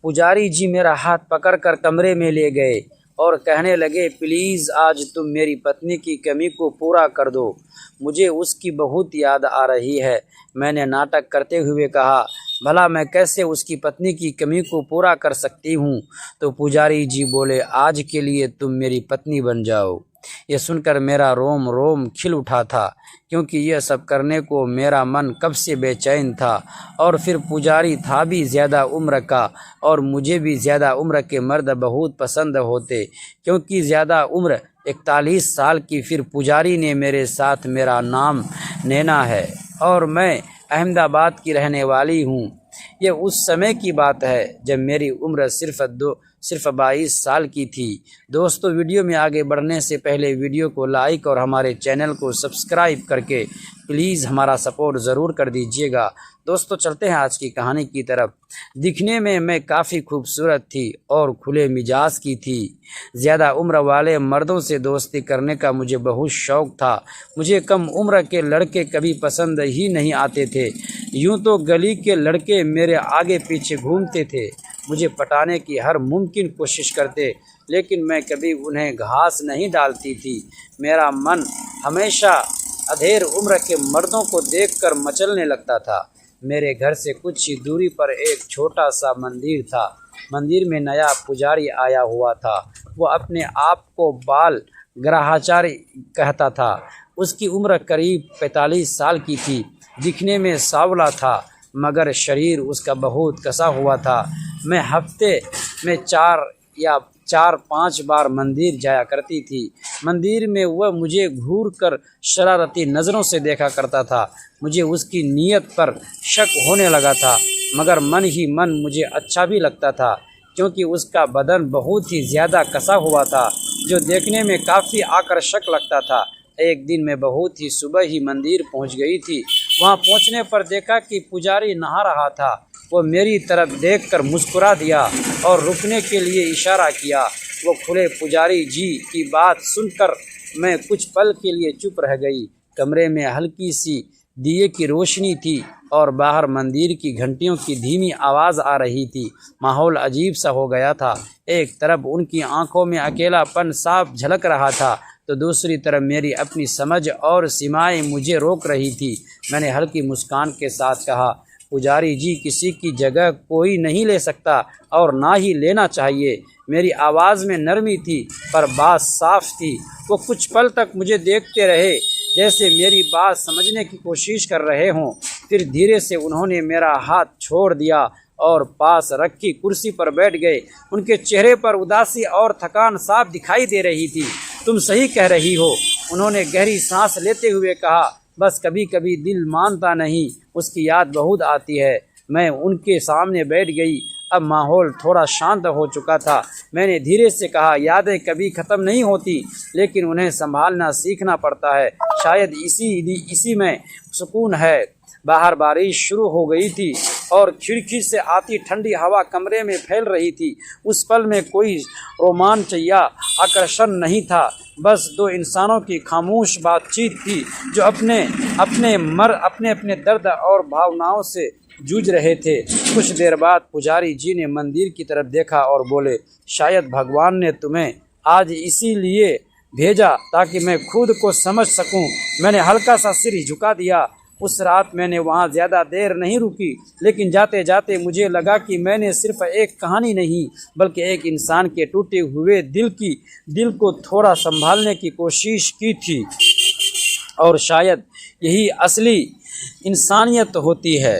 पुजारी जी मेरा हाथ पकड़कर कमरे में ले गए और कहने लगे, प्लीज़ आज तुम मेरी पत्नी की कमी को पूरा कर दो, मुझे उसकी बहुत याद आ रही है। मैंने नाटक करते हुए कहा, भला मैं कैसे उसकी पत्नी की कमी को पूरा कर सकती हूँ। तो पुजारी जी बोले, आज के लिए तुम मेरी पत्नी बन जाओ। ये सुनकर मेरा रोम रोम खिल उठा था, क्योंकि यह सब करने को मेरा मन कब से बेचैन था। और फिर पुजारी था भी ज़्यादा उम्र का, और मुझे भी ज़्यादा उम्र के मर्द बहुत पसंद होते, क्योंकि ज़्यादा उम्र 41 साल की। फिर पुजारी ने मेरे साथ, मेरा नाम नैना है और मैं अहमदाबाद की रहने वाली हूँ। ये उस समय की बात है जब मेरी उम्र सिर्फ 22 साल की थी। दोस्तों, वीडियो में आगे बढ़ने से पहले वीडियो को लाइक और हमारे चैनल को सब्सक्राइब करके प्लीज़ हमारा सपोर्ट ज़रूर कर दीजिएगा। दोस्तों, चलते हैं आज की कहानी की तरफ। दिखने में मैं काफ़ी खूबसूरत थी और खुले मिजाज की थी। ज़्यादा उम्र वाले मर्दों से दोस्ती करने का मुझे बहुत शौक़ था। मुझे कम उम्र के लड़के कभी पसंद ही नहीं आते थे। यूँ तो गली के लड़के मेरे आगे पीछे घूमते थे, मुझे पटाने की हर मुमकिन कोशिश करते, लेकिन मैं कभी उन्हें घास नहीं डालती थी। मेरा मन हमेशा अधेड़ उम्र के मर्दों को देखकर मचलने लगता था। मेरे घर से कुछ ही दूरी पर एक छोटा सा मंदिर था। मंदिर में नया पुजारी आया हुआ था। वो अपने आप को बाल ग्रहाचार्य कहता था। उसकी उम्र करीब 45 साल की थी। दिखने में सांवला था, मगर शरीर उसका बहुत कसा हुआ था। मैं हफ्ते में 4-5 बार मंदिर जाया करती थी। मंदिर में वह मुझे घूर कर शरारती नज़रों से देखा करता था। मुझे उसकी नीयत पर शक होने लगा था, मगर मन ही मन मुझे अच्छा भी लगता था, क्योंकि उसका बदन बहुत ही ज़्यादा कसा हुआ था, जो देखने में काफ़ी आकर्षक लगता था। एक दिन मैं बहुत ही सुबह ही मंदिर पहुंच गई थी। वहां पहुंचने पर देखा कि पुजारी नहा रहा था। वो मेरी तरफ देखकर मुस्कुरा दिया और रुकने के लिए इशारा किया। वो खुले पुजारी जी की बात सुनकर मैं कुछ पल के लिए चुप रह गई। कमरे में हल्की सी दिए की रोशनी थी और बाहर मंदिर की घंटियों की धीमी आवाज़ आ रही थी। माहौल अजीब सा हो गया था। एक तरफ उनकी आंखों में अकेलापन साफ झलक रहा था, तो दूसरी तरफ मेरी अपनी समझ और सीमाएं मुझे रोक रही थी। मैंने हल्की मुस्कान के साथ कहा, पुजारी जी, किसी की जगह कोई नहीं ले सकता और ना ही लेना चाहिए। मेरी आवाज़ में नरमी थी, पर बात साफ थी। वो कुछ पल तक मुझे देखते रहे, जैसे मेरी बात समझने की कोशिश कर रहे हों। फिर धीरे से उन्होंने मेरा हाथ छोड़ दिया और पास रखी कुर्सी पर बैठ गए। उनके चेहरे पर उदासी और थकान साफ दिखाई दे रही थी। तुम सही कह रही हो, उन्होंने गहरी सांस लेते हुए कहा। बस कभी कभी दिल मानता नहीं, उसकी याद बहुत आती है। मैं उनके सामने बैठ गई। अब माहौल थोड़ा शांत हो चुका था। मैंने धीरे से कहा, यादें कभी ख़त्म नहीं होती, लेकिन उन्हें संभालना सीखना पड़ता है। शायद इसी में सुकून है। बाहर बारिश शुरू हो गई थी और खिड़की से आती ठंडी हवा कमरे में फैल रही थी। उस पल में कोई रोमांच या आकर्षण नहीं था, बस दो इंसानों की खामोश बातचीत थी, जो अपने अपने दर्द और भावनाओं से जूझ रहे थे। कुछ देर बाद पुजारी जी ने मंदिर की तरफ देखा और बोले, शायद भगवान ने तुम्हें आज इसीलिए भेजा ताकि मैं खुद को समझ सकूं। मैंने हल्का सा सिर झुका दिया। उस रात मैंने वहाँ ज़्यादा देर नहीं रुकी, लेकिन जाते जाते मुझे लगा कि मैंने सिर्फ एक कहानी नहीं, बल्कि एक इंसान के टूटे हुए दिल को थोड़ा संभालने की कोशिश की थी। और शायद यही असली इंसानियत होती है।